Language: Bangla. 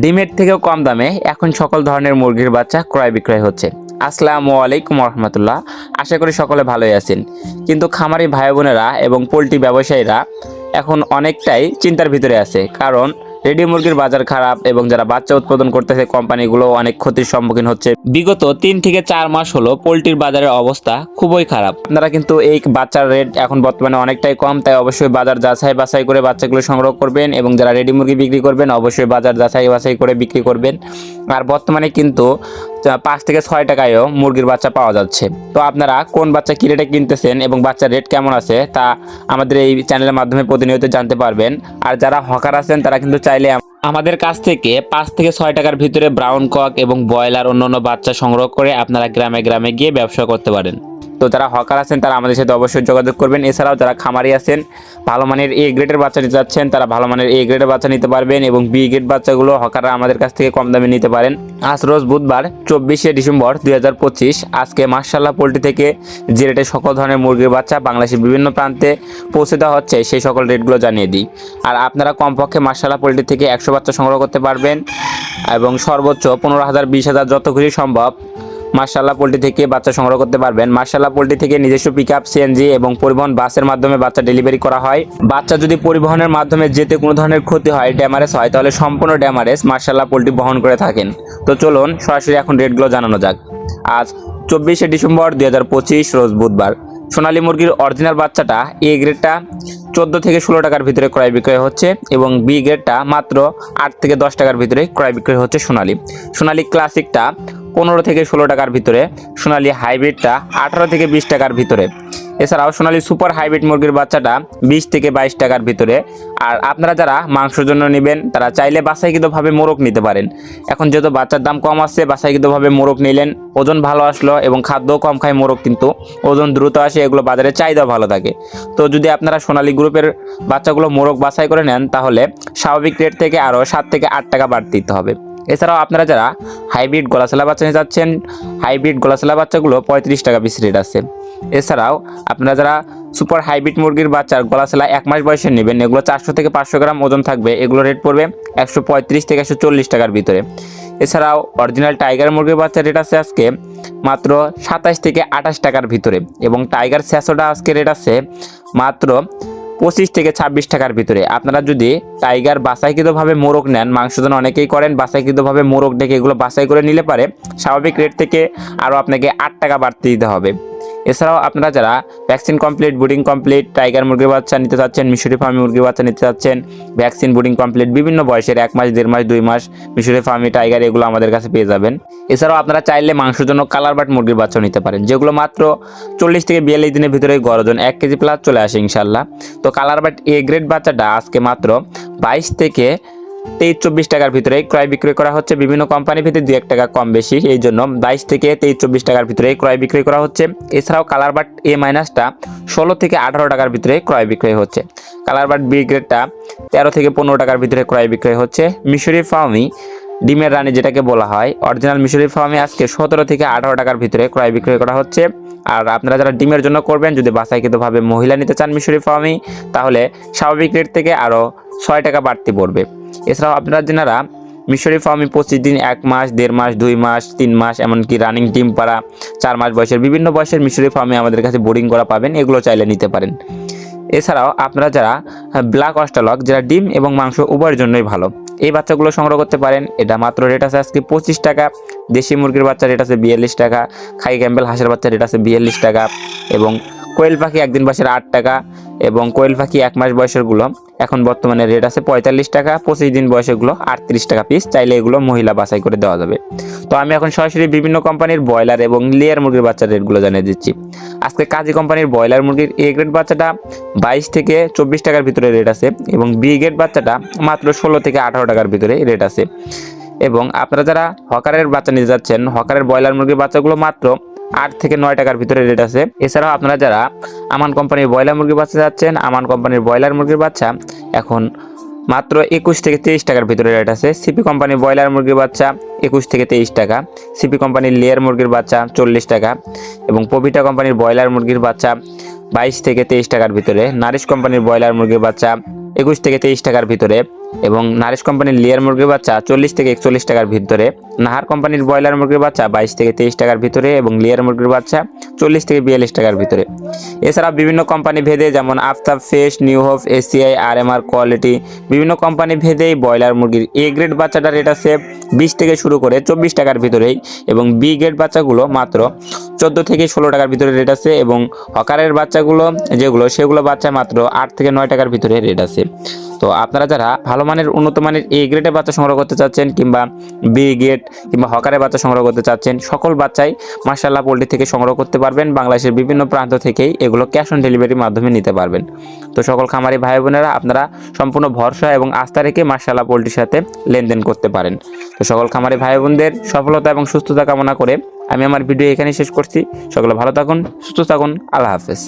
ডিমের থেকেও কম দামে এখন সকল ধরনের মুরগির বাচ্চা ক্রয় বিক্রয় হচ্ছে। আসসালামু আলাইকুম রহমতুল্লাহ। আশা করি সকলে ভালোই আছেন। কিন্তু খামারি ভাই বোনেরা এবং পোলট্রি ব্যবসায়ীরা এখন অনেকটাই চিন্তার ভিতরে আছে, কারণ রেডি মুরগির বাজার খারাপ এবং যারা বাচ্চা উৎপাদন করতেছে কোম্পানিগুলো অনেক ক্ষতির সম্মুখীন হচ্ছে। বিগত 3 থেকে 4 মাস হলো পোলট্রির বাজারের অবস্থা খুবই খারাপ। আপনারা কিন্তু এই বাচ্চার রেট এখন বর্তমানে অনেকটাই কম, তাই অবশ্যই বাজার যাচাই বাছাই করে বাচ্চাগুলো সংগ্রহ করবেন এবং যারা রেডি মুরগি বিক্রি করবেন অবশ্যই বাজার যাচাই বাছাই করে বিক্রি করবেন। আর বর্তমানে কিন্তু 5 থেকে 6 টাকায়ও মুরগির বাচ্চা পাওয়া যাচ্ছে। তো আপনারা কোন বাচ্চা কী রেটে কিনতেছেন এবং বাচ্চার রেট কেমন আছে তা আমাদের এই চ্যানেলের মাধ্যমে প্রতিনিয়ত জানতে পারবেন। আর যারা হকার আছেন তারা কিন্তু চাইলে আমাদের কাছ থেকে 5 থেকে 6 টাকার ভিতরে ব্রাউন কক এবং ব্রয়লার অন্যান্য বাচ্চা সংগ্রহ করে আপনারা গ্রামে গ্রামে গিয়ে ব্যবসা করতে পারেন। তো যারা হকার আছেন তারা আমাদের সাথে অবশ্যই যোগাযোগ করবেন। এছাড়াও যারা খামারি আছেন ভালো মানের এ গ্রেডের বাচ্চা নিতে যাচ্ছেন তারা ভালো মানের এ গ্রেডের বাচ্চা নিতে পারবেন এবং বি গ্রেড বাচ্চাগুলো হকাররা আমাদের কাছ থেকে কম দামে নিতে পারেন। আজ রোজ বুধবার 24শে ডিসেম্বর 2025। আজকে মাশাআল্লাহ পোল্ট্রি থেকে যে রেটে সকল ধরনের মুরগির বাচ্চা বাংলাদেশের বিভিন্ন প্রান্তে পৌঁছে দেওয়া হচ্ছে সেই সকল রেটগুলো জানিয়ে দিই। আর আপনারা কমপক্ষে মাশাআল্লাহ পোল্ট্রি থেকে 100 বাচ্চা সংগ্রহ করতে পারবেন এবং সর্বোচ্চ 15,000 20,000 যত খুশি সম্ভব মাশাআল্লাহ পোল্ট্রি থেকে বাচ্চা সংগ্রহ করতে পারবেন। মাশাআল্লাহ পোল্ট্রি থেকে নিজস্ব পিকআপ, সিএনজি এবং পরিবহন বাসের মাধ্যমে বাচ্চা ডেলিভারি করা হয়। বাচ্চা যদি পরিবহনের মাধ্যমে যেতে কোনো ধরনের ক্ষতি হয়, ড্যামারেজ হয়, তাহলে সম্পূর্ণ ড্যামারেজ মাশাআল্লাহ পোল্ট্রি বহন করে থাকেন। তো চলুন সরাসরি এখন রেটগুলো জানানো যাক। আজ 24শে ডিসেম্বর 2025 রোজ বুধবার। সোনালী মুরগির অরিজিনাল বাচ্চাটা এ গ্রেডটা 14 থেকে 16 টাকার ভিতরে ক্রয় বিক্রয় হচ্ছে এবং বি গ্রেডটা মাত্র 8 থেকে 10 টাকার ভিতরে ক্রয় বিক্রয় হচ্ছে। সোনালী ক্লাসিকটা 15 থেকে 16 টাকার ভিতরে, সোনালী হাইব্রিডটা 18 থেকে 20 টাকার ভিতরে। এছাড়াও সোনালী সুপার হাইব্রিড মুরগির বাচ্চাটা 20 থেকে 22 টাকার ভিতরে। আর আপনারা যারা মাংসের জন্য নেবেন তারা চাইলে বাছাইকৃতভাবে মোরগ নিতে পারেন। এখন যেহেতু বাচ্চার দাম কম আসছে, বাছাইকৃতভাবে মোরগ নিলেন, ওজন ভালো আসলো এবং খাদ্যও কম খায় মোরগ, কিন্তু ওজন দ্রুত আসে, এগুলো বাজারে চাহিদা ভালো থাকে। তো যদি আপনারা সোনালী গ্রুপের বাচ্চাগুলো মোরগ বাছাই করে নেন তাহলে স্বাভাবিক রেট থেকে আরও 7 থেকে 8 টাকা বাড়তি দিতে হবে। এছাড়াও আপনারা যারা হাইব্রিড গলাছেলা বাচ্চা নিতে যাচ্ছেন, হাইব্রিড গলাছেলা বাচ্চাগুলো 35 টাকা পিস রেট আছে। এছাড়াও আপনারা যারা সুপার হাইব্রিড মুরগির বাচ্চার গলাছেলা 1 মাস বয়সে নেবেন, এগুলো 400 থেকে 500 গ্রাম ওজন থাকবে, এগুলো রেট পড়বে 135 থেকে 140 টাকার ভিতরে। এছাড়াও অরিজিনাল টাইগার মুরগির বাচ্চার রেট আছে আজকে মাত্র 27 থেকে 28 টাকার ভিতরে এবং টাইগার স্যাসোটা আজকে রেট আছে মাত্র 25 থেকে 26 টাকার ভিতরে। আপনারা যদি টাইগার বাছাইকৃতভাবে মোরগ নেন, মাংস জন্য অনেকেই করেন, বাছাইকৃতভাবে মোরগ ডেকে এগুলো বাছাই করে নিলে পারে স্বাভাবিক রেট থেকে আরও আপনাকে 8 টাকা বাড়তি দিতে হবে। এছাড়াও আপনারা যারা ভ্যাকসিন কমপ্লিট, বুডিং কমপ্লিট টাইগার মুরগির বাচ্চা নিতে চাচ্ছেন, মিশরি ফার্মি মুরগির বাচ্চা নিতে চাচ্ছেন, ভ্যাকসিন বুডিং কমপ্লিট বিভিন্ন বয়সের 1 মাস 1.5 মাস 2 মাস মিশরি ফার্মি টাইগার এগুলো আমাদের কাছে পেয়ে যাবেন। এছাড়াও আপনারা চাইলে মাংসের জন্য কালার বাট মুরগির বাচ্চা নিতে পারেন, যেগুলো মাত্র 40 থেকে 42 দিনের ভিতরে গড় 1 কেজি প্লাস চলে আসে ইনশাল্লাহ। তো কালার বাট এ গ্রেড বাচ্চাটা আজকে মাত্র 22 থেকে 23-24 টাকার ভিতরে ক্রয় বিক্রয় করা হচ্ছে। বিভিন্ন কোম্পানি ভিত্তিক 2-1 টাকা কম বেশি, এই জন্য 22 থেকে 23-24 টাকার ভিতরে ক্রয় বিক্রয় করা হচ্ছে। এছাড়াও কালার বাট এ মাইনাসটা 16 থেকে 18 টাকার ভিতরে ক্রয় বিক্রয় হচ্ছে। কালার বাট বি গ্রেডটা 13 থেকে 15 টাকার ভিতরে ক্রয় বিক্রয় হচ্ছে। মিশরি ফার্মি ডিমের রানী যেটাকে বলা হয়, অরিজিনাল মিশরি ফার্মি আজকে 17 থেকে 18 টাকার ভিতরে ক্রয় বিক্রয় করা হচ্ছে। আর আপনারা যারা ডিমের জন্য করবেন, যদি বাছাইকৃতভাবে মহিলা নিতে চান মিশরি ফার্মি, তাহলে স্বাভাবিক রেট থেকে আরও 6 টাকা বাড়তি পড়বে। এছাড়াও আপনারা যারা মিশরি ফার্মি 25 দিন, 1 মাস 1.5 মাস 2 মাস 3 মাস এমনকি রানিং ডিম পাড়া 4 মাস বয়সের বিভিন্ন বয়সের মিশরি ফার্মি আমাদের কাছে বোর্ডিং করা পাবেন, এগুলো চাইলে নিতে পারেন। এছাড়াও আপনারা যারা ব্ল্যাক অস্ট্রালক, যারা ডিম এবং মাংস উভয়ের জন্যই ভালো, এই বাচ্চাগুলো সংগ্রহ করতে পারেন। এটা মাত্র রেট আছে আজকে 25 টাকা। দেশি মুরগির বাচ্চা রেট আছে 42 টাকা, খাই ক্যাম্বেল হাঁসের বাচ্চা রেট আছে 42 টাকা এবং কোয়েল পাখি একদিন বয়সের 8 টাকা এবং কোয়েল পাখি 1 মাস বয়সেরগুলো এখন বর্তমানে রেট আছে 45 টাকা, 25 দিন বয়সেরগুলো 38 টাকা পিস, চাইলে এগুলো মহিলা বাছাই করে দেওয়া যাবে। তো আমি এখন সরাসরি বিভিন্ন কোম্পানির ব্রয়লার এবং লেয়ার মুরগির বাচ্চার রেটগুলো জানিয়ে দিচ্ছি। আজকে কাজী কোম্পানির ব্রয়লার মুরগির এ গ্রেড বাচ্চাটা 22 থেকে 24 টাকার ভিতরে রেট আছে এবং বি গ্রেড বাচ্চাটা মাত্র 16 থেকে 18 টাকার ভিতরে রেট আছে। এবং আপনারা যারা হকারের বাচ্চা নিতে যাচ্ছেন, হকারের ব্রয়লার মুরগির বাচ্চাগুলো মাত্র 8 থেকে 9 টাকার ভিতরে রেট আছে। এছাড়াও আপনারা যারা আমান কোম্পানির ব্রয়লার মুরগির বাচ্চা যাচ্ছেন, আমান কোম্পানির ব্রয়লার মুরগির বাচ্চা এখন মাত্র 21 থেকে 23 টাকার ভিতরে রেট আছে। সিপি কোম্পানির ব্রয়লার মুরগির বাচ্চা 21 থেকে 23 টাকা, সিপি কোম্পানির লেয়ার মুরগির বাচ্চা 40 টাকা এবং পবিটা কোম্পানির ব্রয়লার মুরগির বাচ্চা 22 থেকে 23 টাকার ভিতরে, নারিশ কোম্পানির ব্রয়লার মুরগির বাচ্চা 21 থেকে 23 টাকার ভিতরে, এবং নারিশ কোম্পানির লেয়ার মুরগির বাচ্চা 40 থেকে 41 টাকার ভিতরে, নাহার কোম্পানির ব্রয়লার মুরগির বাচ্চা 22 থেকে 23 টাকার ভিতরে এবং লেয়ার মুরগির বাচ্চা 40 থেকে 42 টাকার ভিতরে। এছাড়া বিভিন্ন কোম্পানি ভেদে যেমন Aftab fresh, new hope, ACI, RMR quality, বিভিন্ন কোম্পানি ভেদেই ব্রয়লার মুরগির এ গ্রেড বাচ্চাটার রেট আছে 20 থেকে শুরু করে 24 টাকার ভিতরেই এবং বি গ্রেড বাচ্চাগুলো মাত্র 14 থেকে 16 টাকার ভিতরে রেট আছে এবং হকারের বাচ্চাগুলো সেগুলো বাচ্চা মাত্র 8 থেকে 9 টাকার ভিতরে রেট আছে। তো আপনারা যারা ভালো মানের উন্নত মানের এ গ্রেডের বাচ্চা সংগ্রহ করতে চাচ্ছেন কিংবা বি গ্রেড কিংবা হকারের বাচ্চা সংগ্রহ করতে চাচ্ছেন, সকল বাচ্চাই মাশাআল্লাহ পোল্ট্রি থেকে সংগ্রহ করতে পারবেন। বাংলাদেশের বিভিন্ন প্রান্ত থেকেই এগুলো ক্যাশ অন ডেলিভারির মাধ্যমে নিতে পারবেন। তো সকল খামারি ভাই বোনেরা আপনারা সম্পূর্ণ ভরসা এবং আস্থা রেখে মাশাআল্লাহ পোল্ট্রির সাথে লেনদেন করতে পারেন। তো সকল খামারি ভাই বোনদের সফলতা এবং সুস্থতা কামনা করে আমি আমার ভিডিও এখানেই শেষ করছি। সকলে ভালো থাকুন, সুস্থ থাকুন, আল্লাহ হাফেজ।